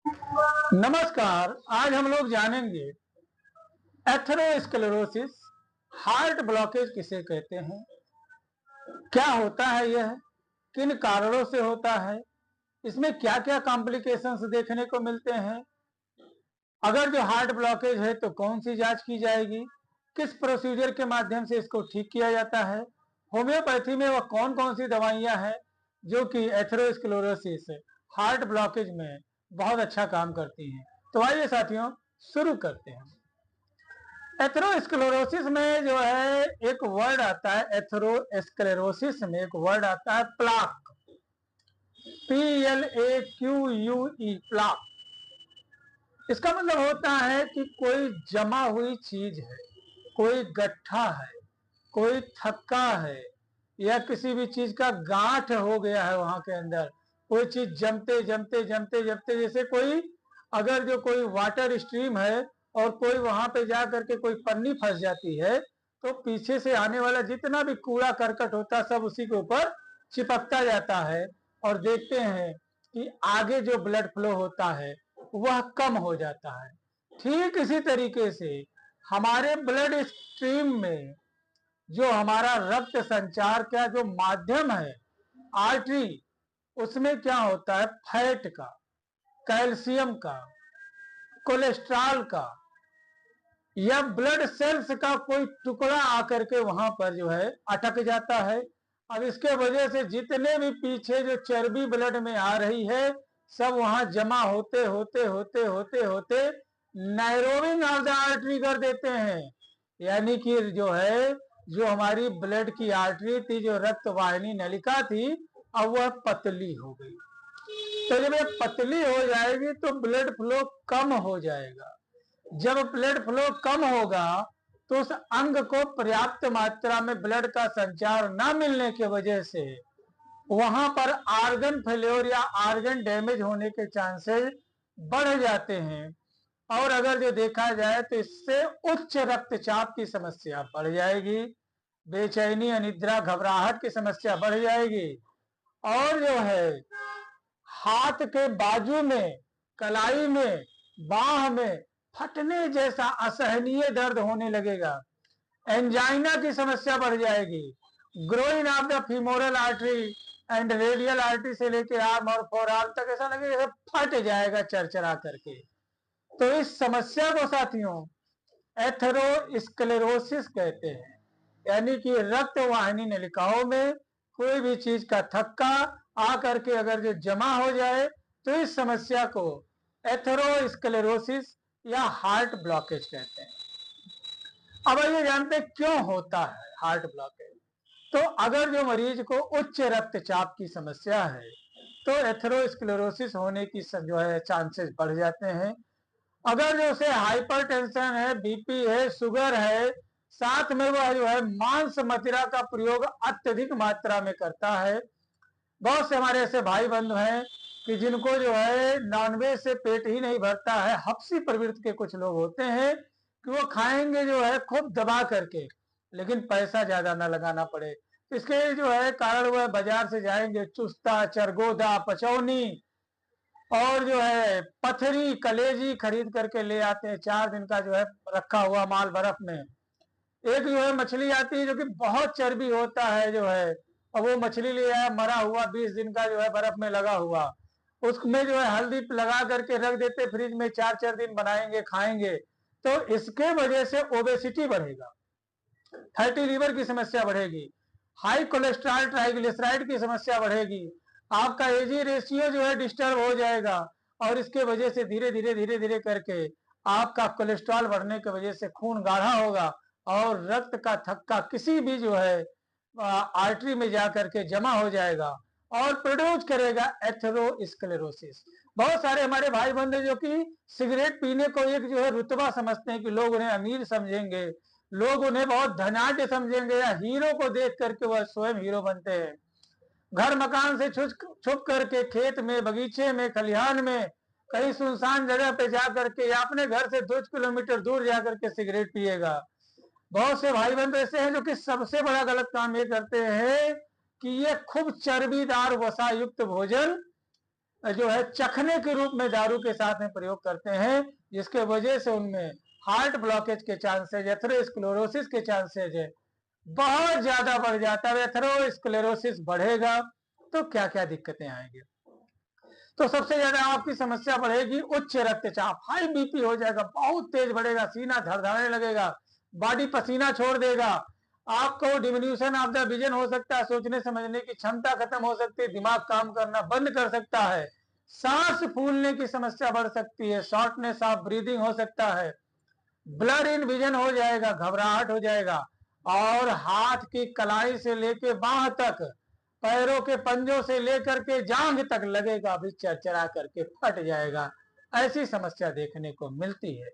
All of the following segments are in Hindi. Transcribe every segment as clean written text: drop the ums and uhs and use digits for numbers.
नमस्कार। आज हम लोग जानेंगे एथेरोस्क्लेरोसिस, हार्ट ब्लॉकेज किसे कहते हैं, क्या होता है यह, किन कारणों से होता है, इसमें क्या क्या कॉम्प्लिकेशंस देखने को मिलते हैं, अगर जो हार्ट ब्लॉकेज है तो कौन सी जांच की जाएगी, किस प्रोसीजर के माध्यम से इसको ठीक किया जाता है, होम्योपैथी में वह कौन कौन सी दवाइयां हैं जो कि एथेरोस्क्लेरोसिस हार्ट ब्लॉकेज में बहुत अच्छा काम करती हैं। तो आइए साथियों शुरू करते हैं। एथेरोस्क्लेरोसिस में जो है एक वर्ड आता है, एथेरोस्क्लेरोसिस में एक वर्ड आता है प्लाक, PLAQUE, प्लाक। इसका मतलब होता है कि कोई जमा हुई चीज है, कोई गट्ठा है, कोई थक्का है, या किसी भी चीज का गांठ हो गया है वहां के अंदर। कोई चीज जमते जमते जमते जमते, जैसे कोई अगर जो कोई वाटर स्ट्रीम है और कोई वहां पे जा करके कोई पन्नी फंस जाती है, तो पीछे से आने वाला जितना भी कूड़ा करकट होता है सब उसी के ऊपर चिपकता जाता है, और देखते हैं कि आगे जो ब्लड फ्लो होता है वह कम हो जाता है। ठीक इसी तरीके से हमारे ब्लड स्ट्रीम में जो हमारा रक्त संचार का जो माध्यम है, आर्टरी, उसमें क्या होता है, फैट का, कैल्शियम का, कोलेस्ट्रॉल का या ब्लड सेल्स का कोई टुकड़ा आकर के वहां पर जो है अटक जाता है। अब इसके वजह से जितने भी पीछे जो चर्बी ब्लड में आ रही है सब वहां जमा होते होते होते होते होते नैरोइंग ऑफ द आर्टरी कर देते हैं। यानी कि जो है, जो हमारी ब्लड की आर्टरी थी, जो रक्त वाहिनी नलिका थी, अब वह पतली हो गई। तो जब ये पतली हो जाएगी तो ब्लड फ्लो कम हो जाएगा। जब ब्लड फ्लो कम होगा तो उस अंग को पर्याप्त मात्रा में ब्लड का संचार न मिलने की वजह से वहां पर आर्गन फेल्योर या आर्गन डैमेज होने के चांसेस बढ़ जाते हैं। और अगर जो देखा जाए तो इससे उच्च रक्तचाप की समस्या बढ़ जाएगी, बेचैनी, अनिद्रा, घबराहट की समस्या बढ़ जाएगी, और जो है हाथ के बाजू में, कलाई में, बाह में फटने जैसा असहनीय दर्द होने लगेगा, एंजाइना की समस्या बढ़ जाएगी, groin of the femoral artery and radial artery से लेके आर्म और फोर आर्म तक ऐसा लगेगा फट जाएगा चरचरा करके। तो इस समस्या को साथियों एथेरोस्क्लेरोसिस कहते हैं। यानी कि रक्त वाहिनी नलिकाओं में कोई भी चीज का थक्का आकर के अगर जो जमा हो जाए तो इस समस्या को एथेरोस्क्लेरोसिस या हार्ट ब्लॉकेज कहते हैं। अब ये जानते हैं क्यों होता है हार्ट ब्लॉकेज। तो अगर जो मरीज को उच्च रक्तचाप की समस्या है तो एथेरोस्क्लेरोसिस होने की जो है चांसेस बढ़ जाते हैं। अगर जो उसे हाइपरटेंशन है, बीपी है, शुगर है, साथ में वह जो है मांस मदिरा का प्रयोग अत्यधिक मात्रा में करता है। बहुत से हमारे ऐसे भाई बंधु हैं कि जिनको जो है नॉनवेज से पेट ही नहीं भरता है, हफ्सी प्रवृत्ति के कुछ लोग होते हैं कि वो खाएंगे जो है खूब दबा करके, लेकिन पैसा ज्यादा ना लगाना पड़े। इसके जो है कारण वह बाजार से जाएंगे, चुस्ता, चरगोदा, पचौनी और जो है पथरी, कलेजी खरीद करके ले आते हैं, 4 दिन का जो है रखा हुआ माल बर्फ में। एक जो है मछली आती है जो कि बहुत चर्बी होता है जो है, और वो मछली ले आया मरा हुआ, 20 दिन का जो है बर्फ में लगा हुआ, उसमें जो है हल्दी लगा करके रख देते फ्रिज में, 4-4 दिन बनाएंगे खाएंगे। तो इसके वजह से ओबेसिटी बढ़ेगा, फैटी लीवर की समस्या बढ़ेगी, हाई कोलेस्ट्रॉल ट्राइग्लिसराइड की समस्या बढ़ेगी, आपका एजी रेशियो जो है डिस्टर्ब हो जाएगा, और इसके वजह से धीरे धीरे धीरे धीरे करके आपका कोलेस्ट्रॉल बढ़ने की वजह से खून गाढ़ा होगा और रक्त का थक्का किसी भी जो है आर्टरी में जाकर के जमा हो जाएगा और प्रोड्यूस करेगा एथेरोस्क्लेरोसिस। बहुत सारे हमारे भाई बंधु जो कि सिगरेट पीने को एक जो है रुतबा समझते हैं कि लोग उन्हें अमीर समझेंगे, लोग उन्हें बहुत धनाढ़ समझेंगे, या हीरो को देख करके वह स्वयं हीरो बनते हैं। घर मकान से छुप करके खेत में, बगीचे में, खलिहान में, कहीं सुनसान जगह पे जा करके या अपने घर से 2 किलोमीटर दूर जाकर के सिगरेट पिएगा। बहुत से भाई बंधु ऐसे हैं जो कि सबसे बड़ा गलत काम ये करते हैं कि ये खूब चर्बीदार वसा युक्त भोजन जो है चखने के रूप में दारू के साथ में प्रयोग करते हैं, जिसके वजह से उनमें हार्ट ब्लॉकेज के चांसेज, एथेरोस्क्लेरोसिस के चांसेज है बहुत ज्यादा बढ़ जाता है। एथेरोस्क्लेरोसिस बढ़ेगा तो क्या क्या दिक्कतें आएंगी? तो सबसे ज्यादा आपकी समस्या बढ़ेगी उच्च रक्तचाप, हाई बीपी हो जाएगा, बहुत तेज बढ़ेगा, सीना धड़धड़ाने लगेगा, बॉडी पसीना छोड़ देगा, आपको डिमिन्यूशन ऑफ द विजन हो सकता है, सोचने समझने की क्षमता खत्म हो सकती है, दिमाग काम करना बंद कर सकता है, सांस फूलने की समस्या बढ़ सकती है, शॉर्टनेस ऑफ ब्रीदिंग हो सकता है, ब्लर इन विजन हो जाएगा, घबराहट हो जाएगा, और हाथ की कलाई से लेके बाह तक, पैरों के पंजों से लेकर के जांघ तक लगेगा भी चरचरा करके फट जाएगा। ऐसी समस्या देखने को मिलती है।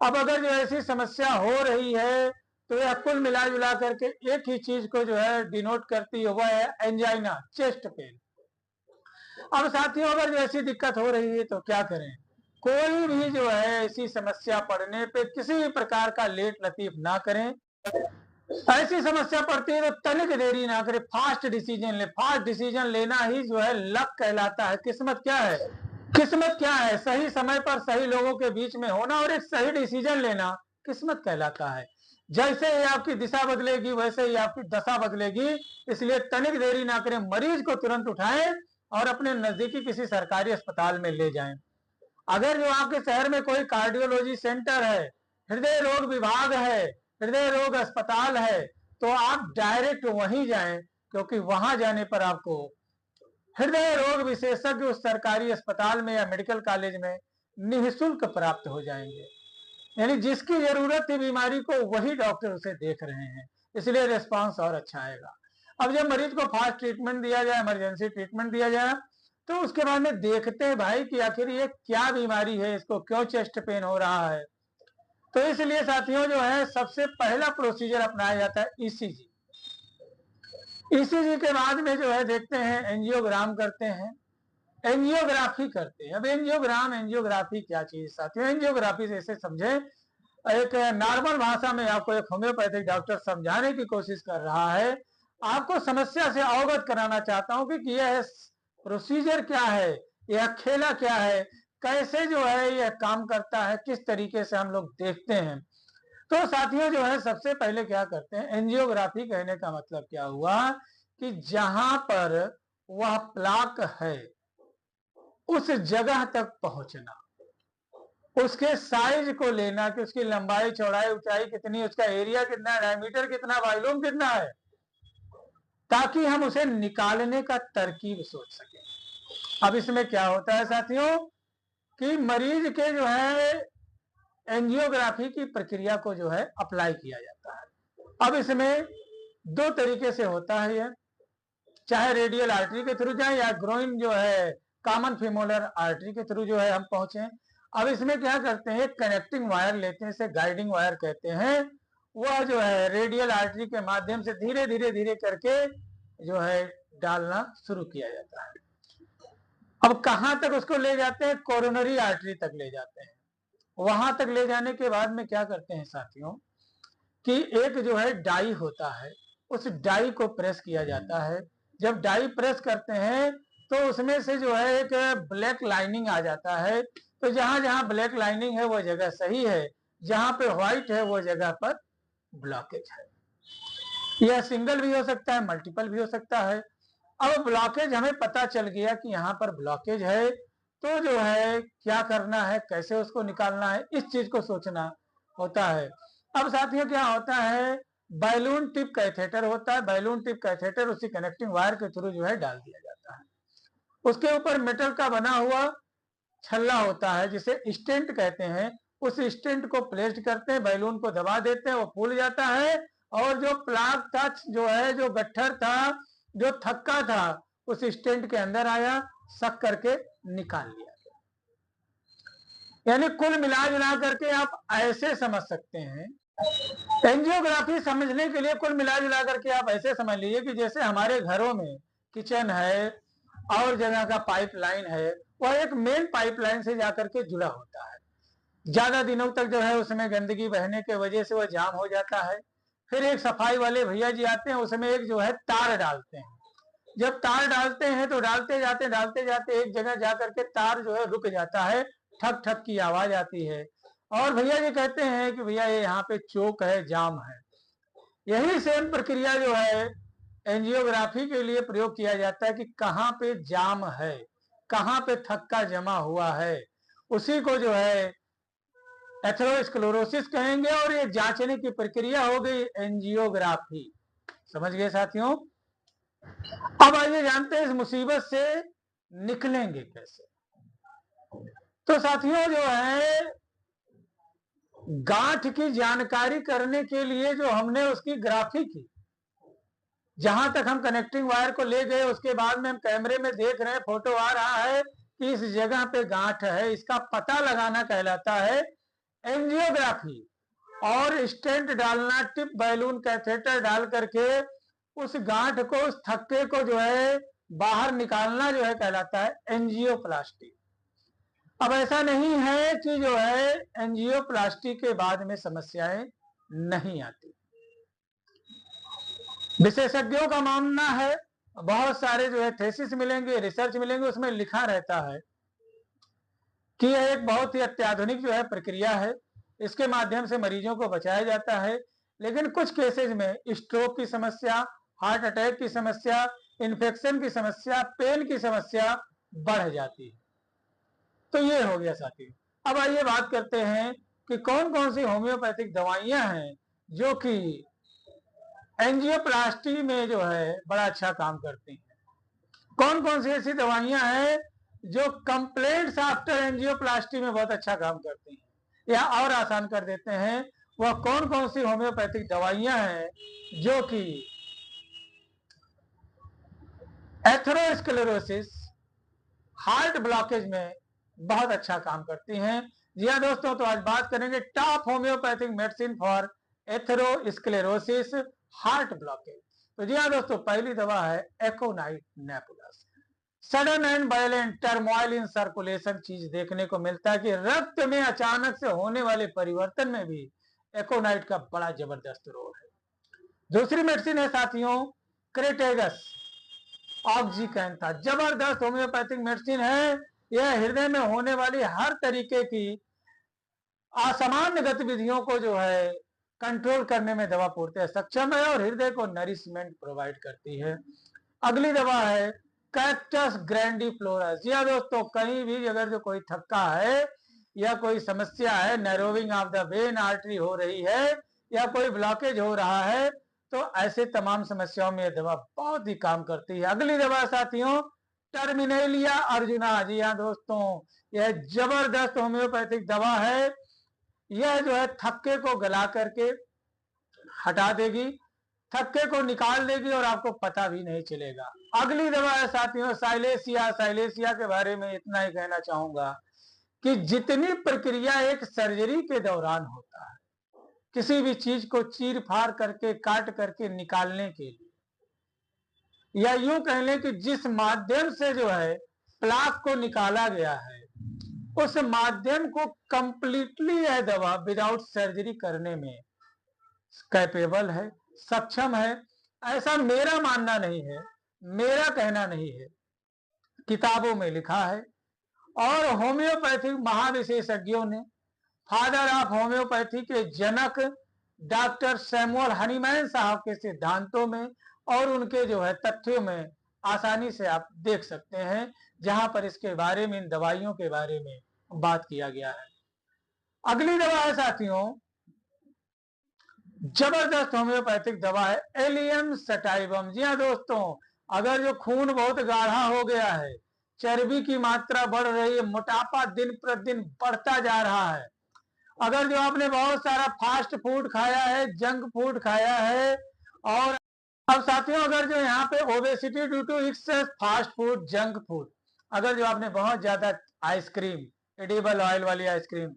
अब अगर जो ऐसी समस्या हो रही है तो यह कुल मिला जुला करके एक ही चीज को जो है डिनोट करती है, वह है एंजाइना, चेस्ट पेन। अब साथियों अगर जो ऐसी दिक्कत हो रही है तो क्या करें? कोई भी जो है ऐसी समस्या पड़ने पे किसी भी प्रकार का लेट लतीफ ना करें। ऐसी समस्या पड़ती है तो तनिक देरी ना करें, फास्ट डिसीजन ले। फास्ट डिसीजन लेना ही जो है लक कहलाता है। किस्मत क्या है? किस्मत क्या है? सही समय पर सही लोगों के बीच में होना और एक सही डिसीजन लेना किस्मत कहलाता है। जैसे ही आपकी दिशा बदलेगी वैसे ही आपकी दशा बदलेगी। इसलिए तनिक देरी ना करें, मरीज को तुरंत उठाएं और अपने नजदीकी किसी सरकारी अस्पताल में ले जाएं। अगर जो आपके शहर में कोई कार्डियोलॉजी सेंटर है, हृदय रोग विभाग है, हृदय रोग अस्पताल है, तो आप डायरेक्ट वहीं जाएं, क्योंकि वहां जाने पर आपको हृदय रोग विशेषज्ञ उस सरकारी अस्पताल में या मेडिकल कॉलेज में निःशुल्क प्राप्त हो जाएंगे। यानी जिसकी जरूरत थी बीमारी को वही डॉक्टर उसे देख रहे हैं, इसलिए रिस्पांस और अच्छा आएगा। अब जब मरीज को फास्ट ट्रीटमेंट दिया जाए, इमरजेंसी ट्रीटमेंट दिया जाए, तो उसके बाद में देखते हैं भाई कि आखिर ये क्या बीमारी है, इसको क्यों चेस्ट पेन हो रहा है। तो इसलिए साथियों जो है सबसे पहला प्रोसीजर अपनाया जाता है ईसीजी। ईसीजी के बाद में जो है देखते हैं एंजियोग्राम करते हैं, एंजियोग्राफी करते हैं। अब एंजियोग्राफी क्या चीज साथियों? एंजियोग्राफी से ऐसे समझे, एक नॉर्मल भाषा में आपको एक होम्योपैथिक डॉक्टर समझाने की कोशिश कर रहा है, आपको समस्या से अवगत कराना चाहता हूं कि यह प्रोसीजर क्या है, यह खेला क्या है, कैसे जो है यह काम करता है, किस तरीके से हम लोग देखते हैं। तो साथियों जो है सबसे पहले क्या करते हैं, एंजियोग्राफी कहने का मतलब क्या हुआ कि जहां पर वह प्लाक है उस जगह तक पहुंचना, उसके साइज को लेना कि उसकी लंबाई चौड़ाई ऊंचाई कितनी, उसका एरिया कितना है, डायमीटर कितना, वॉल्यूम कितना है, ताकि हम उसे निकालने का तरकीब सोच सकें। अब इसमें क्या होता है साथियों कि मरीज के जो है एंजियोग्राफी की प्रक्रिया को जो है अप्लाई किया जाता है। अब इसमें दो तरीके से होता है यह, चाहे रेडियल आर्टरी के थ्रू जाए या ग्रोइन जो है कॉमन फेमोलर आर्टरी के थ्रू जो है हम पहुंचे। अब इसमें क्या करते हैं, कनेक्टिंग वायर लेते हैं, इसे गाइडिंग वायर कहते हैं। वह जो है रेडियल आर्टरी के माध्यम से धीरे धीरे धीरे करके जो है डालना शुरू किया जाता है। अब कहां तक उसको ले जाते हैं? कोरोनरी आर्टरी तक ले जाते हैं। वहां तक ले जाने के बाद में क्या करते हैं साथियों कि एक जो है डाई होता है, उस डाई को प्रेस किया जाता है। जब डाई प्रेस करते हैं तो उसमें से जो है एक ब्लैक लाइनिंग आ जाता है। तो जहां जहां ब्लैक लाइनिंग है वो जगह सही है, जहां पे व्हाइट है वो जगह पर ब्लॉकेज है। यह सिंगल भी हो सकता है, मल्टीपल भी हो सकता है। अब ब्लॉकेज हमें पता चल गया कि यहाँ पर ब्लॉकेज है, तो जो है क्या करना है, कैसे उसको निकालना है, इस चीज को सोचना होता है। अब साथियों क्या होता है, बैलून टिप कैथेटर होता है। बैलून टिप कैथेटर उसी कनेक्टिंग वायर के थ्रू जो है डाल दिया जाता है। उसके ऊपर मेटल का बना हुआ छल्ला होता है जिसे स्टेंट कहते हैं। उस स्टेंट को प्लेस्ड करते हैं, बैलून को दबा देते हैं, वो फूल जाता है और जो प्लाक था, जो है जो गट्ठर था, जो थक्का था, उस स्टेंट के अंदर आया, सक करके निकाल लिया। यानी कुल मिला जुला करके आप ऐसे समझ सकते हैं, एंजियोग्राफी समझने के लिए कुल मिला जुला करके आप ऐसे समझ लीजिए कि जैसे हमारे घरों में किचन है और जगह का पाइपलाइन है, वह एक मेन पाइपलाइन से जाकर के जुड़ा होता है। ज्यादा दिनों तक जो है उसमें गंदगी बहने के वजह से वह जाम हो जाता है। फिर एक सफाई वाले भैया जी आते हैं, उसमें एक जो है तार डालते हैं। जब तार डालते हैं तो डालते जाते एक जगह जा करके तार जो है रुक जाता है, ठक ठक की आवाज आती है, और भैया ये कहते हैं कि भैया ये यहाँ पे चोक है, जाम है। यही सेम प्रक्रिया जो है एंजियोग्राफी के लिए प्रयोग किया जाता है कि कहाँ पे जाम है, कहाँ पे थक्का जमा हुआ है, उसी को जो है एथेरोस्क्लेरोसिस कहेंगे, और ये जांचने की प्रक्रिया हो गई एंजियोग्राफी। समझ गए साथियों? अब आइए जानते हैं इस मुसीबत से निकलेंगे कैसे। तो साथियों जो है गांठ की जानकारी करने के लिए जो हमने उसकी ग्राफी की, जहां तक हम कनेक्टिंग वायर को ले गए उसके बाद में हम कैमरे में देख रहे हैं, फोटो आ रहा है कि इस जगह पे गांठ है, इसका पता लगाना कहलाता है एंजियोग्राफी। और स्टेंट डालना, टिप बैलून कैथेटर डाल करके उस गांठ को, उस थक्के को जो है बाहर निकालना जो है कहलाता है एंजियोप्लास्टी। अब ऐसा नहीं है कि जो है एंजियोप्लास्टी के बाद में समस्याएं नहीं आती। विशेषज्ञों का मानना है, बहुत सारे जो है थेसिस मिलेंगे, रिसर्च मिलेंगे, उसमें लिखा रहता है कि यह एक बहुत ही अत्याधुनिक जो है प्रक्रिया है, इसके माध्यम से मरीजों को बचाया जाता है। लेकिन कुछ केसेज में स्ट्रोक की समस्या, हार्ट अटैक की समस्या, इन्फेक्शन की समस्या, पेन की समस्या बढ़ जाती है। तो ये हो गया साथी। अब आइए बात करते हैं कि कौन कौन सी होम्योपैथिक दवाइयां हैं जो कि एंजियोप्लास्टी में जो है बड़ा अच्छा काम करती हैं। कौन कौन सी ऐसी दवाइयां हैं जो कंप्लेंट्स आफ्टर एंजियोप्लास्टी में बहुत अच्छा काम करती हैं, या और आसान कर देते हैं, वह कौन कौन सी होम्योपैथिक दवाइयां हैं जो कि एथेरोस्क्लेरोसिस, हार्ट ब्लॉकेज में बहुत अच्छा काम करती हैं। जी हाँ दोस्तों, तो आज बात करेंगे top homeopathic medicine for atherosclerosis, heart blockage. तो जी हाँ दोस्तों, पहली दवा है aconite napellus. Sudden and violent turmoil in circulation चीज देखने को मिलता है कि रक्त में अचानक से होने वाले परिवर्तन में भी एकोनाइट का बड़ा जबरदस्त रोल है। दूसरी मेडिसिन है साथियों क्रेटेगस ऑक्सीकैंथा। जबरदस्त होम्योपैथिक मेडिसिन है। यह हृदय में होने वाली हर तरीके की असामान्य गतिविधियों को जो है कंट्रोल करने में दवा पूर्णतः सक्षम है और हृदय को नरिशमेंट प्रोवाइड करती है। अगली दवा है कैक्टस ग्रैंडिफ्लोरस। जी हाँ दोस्तों, कहीं भी अगर जो कोई थक्का है या कोई समस्या है, नैरोविंग ऑफ द वेन आर्टरी हो रही है या कोई ब्लॉकेज हो रहा है, तो ऐसे तमाम समस्याओं में यह दवा बहुत ही काम करती है। अगली दवा साथियों टर्मिनेलिया अर्जुना। जी हाँ दोस्तों, यह जबरदस्त होम्योपैथिक दवा है। यह जो है थक्के को गला करके हटा देगी, थक्के को निकाल देगी और आपको पता भी नहीं चलेगा। अगली दवा है साथियों साइलेसिया। साइलेसिया के बारे में इतना ही कहना चाहूंगा कि जितनी प्रक्रिया एक सर्जरी के दौरान होता है, किसी भी चीज को चीर फाड़ करके, काट करके निकालने के लिए, या यूं कह लें कि जिस माध्यम से जो है प्लाक को निकाला गया है, उस माध्यम को कंप्लीटली यह दवा विदाउट सर्जरी करने में कैपेबल है, सक्षम है। ऐसा मेरा मानना नहीं है, मेरा कहना नहीं है, किताबों में लिखा है। और होम्योपैथिक महाविशेषज्ञों ने, फादर ऑफ होम्योपैथी के जनक डॉक्टर सैमुअल हनीमैन साहब के सिद्धांतों में और उनके जो है तथ्यों में आसानी से आप देख सकते हैं, जहां पर इसके बारे में, इन दवाइयों के बारे में बात किया गया है। अगली दवा है साथियों जबरदस्त होम्योपैथिक दवा है एलियम सटाइवम। जी हाँ दोस्तों, अगर जो खून बहुत गाढ़ा हो गया है, चर्बी की मात्रा बढ़ रही है, मोटापा दिन प्रतिदिन बढ़ता जा रहा है, अगर जो आपने बहुत सारा फास्ट फूड खाया है, जंक फूड खाया है, और अब साथियों अगर जो यहाँ पे obesity due to excess fast food, junk food, अगर जो आपने बहुत ज्यादा आइसक्रीम, एडिबल ऑयल वाली आइसक्रीम,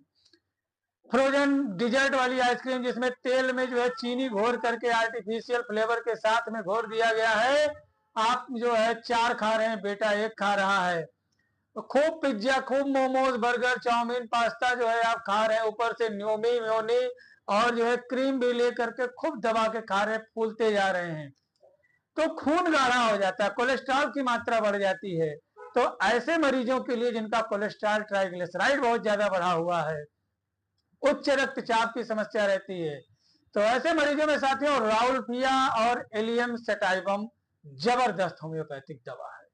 फ्रोजन डिजर्ट वाली आइसक्रीम जिसमें तेल में जो है चीनी घोर करके आर्टिफिशियल फ्लेवर के साथ में घोर दिया गया है, आप जो है 4 खा रहे हैं, बेटा 1 खा रहा है। तो खूब पिज्जा, खूब मोमोज, बर्गर, चाउमीन, पास्ता जो है आप खा रहे हैं, ऊपर से न्योमी म्योनी और जो है क्रीम भी लेकर के खूब दबा के खा रहे हैं, फूलते जा रहे हैं। तो खून गाढ़ा हो जाता है, कोलेस्ट्रॉल की मात्रा बढ़ जाती है। तो ऐसे मरीजों के लिए जिनका कोलेस्ट्रॉल ट्राइग्लिसराइड बहुत ज्यादा बढ़ा हुआ है, उच्च रक्तचाप की समस्या रहती है, तो ऐसे मरीजों में साथियों राउल्फिया और एलियम सेटाइवम जबरदस्त होम्योपैथिक दवा है।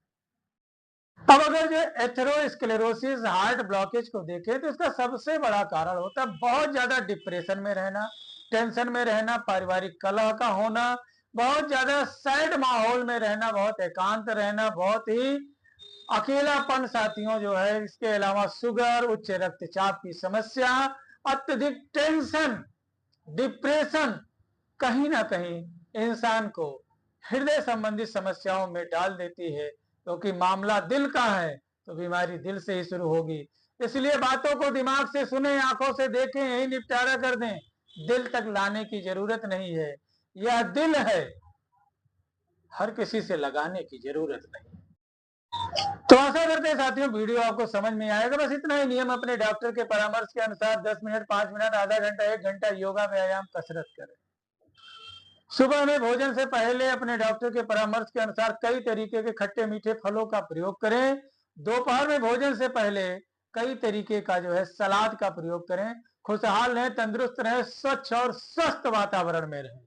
अब अगर जो एथेरोस्क्लेरोसिस हार्ट ब्लॉकेज को देखें तो इसका सबसे बड़ा कारण होता है बहुत ज्यादा डिप्रेशन में रहना, टेंशन में रहना, पारिवारिक कलह का होना, बहुत ज्यादा सैड माहौल में रहना, बहुत एकांत रहना, बहुत ही अकेलापन साथियों जो है। इसके अलावा शुगर, उच्च रक्तचाप की समस्या, अत्यधिक टेंशन, डिप्रेशन कहीं ना कहीं इंसान को हृदय संबंधी समस्याओं में डाल देती है, क्योंकि मामला दिल का है तो बीमारी दिल से ही शुरू होगी। इसलिए बातों को दिमाग से सुने, आंखों से देखें, यही निपटारा कर दें, दिल तक लाने की जरूरत नहीं है। यह दिल है, हर किसी से लगाने की जरूरत नहीं। तो आशा करते हैं साथियों वीडियो आपको समझ में आएगा। बस इतना ही नियम अपने डॉक्टर के परामर्श के अनुसार 10 मिनट, 5 मिनट, आधा घंटा, 1 घंटा योगा, व्यायाम, कसरत करें। सुबह में भोजन से पहले अपने डॉक्टर के परामर्श के अनुसार कई तरीके के खट्टे मीठे फलों का प्रयोग करें। दोपहर में भोजन से पहले कई तरीके का जो है सलाद का प्रयोग करें। खुशहाल रहें, तंदुरुस्त रहें, स्वच्छ और स्वस्थ वातावरण में रहें।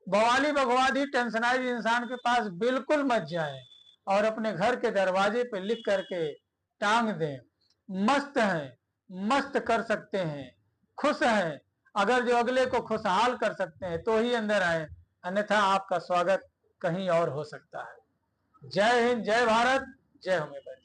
बवाली बगवादी टेंशनाइज इंसान के पास बिल्कुल मत जाएं और अपने घर के दरवाजे पे लिख करके टांग दें, मस्त हैं, मस्त कर सकते हैं, खुश हैं। अगर जो अगले को खुशहाल कर सकते हैं तो ही अंदर आए, अन्यथा आपका स्वागत कहीं और हो सकता है। जय हिंद, जय भारत, जय होम्योपैथी।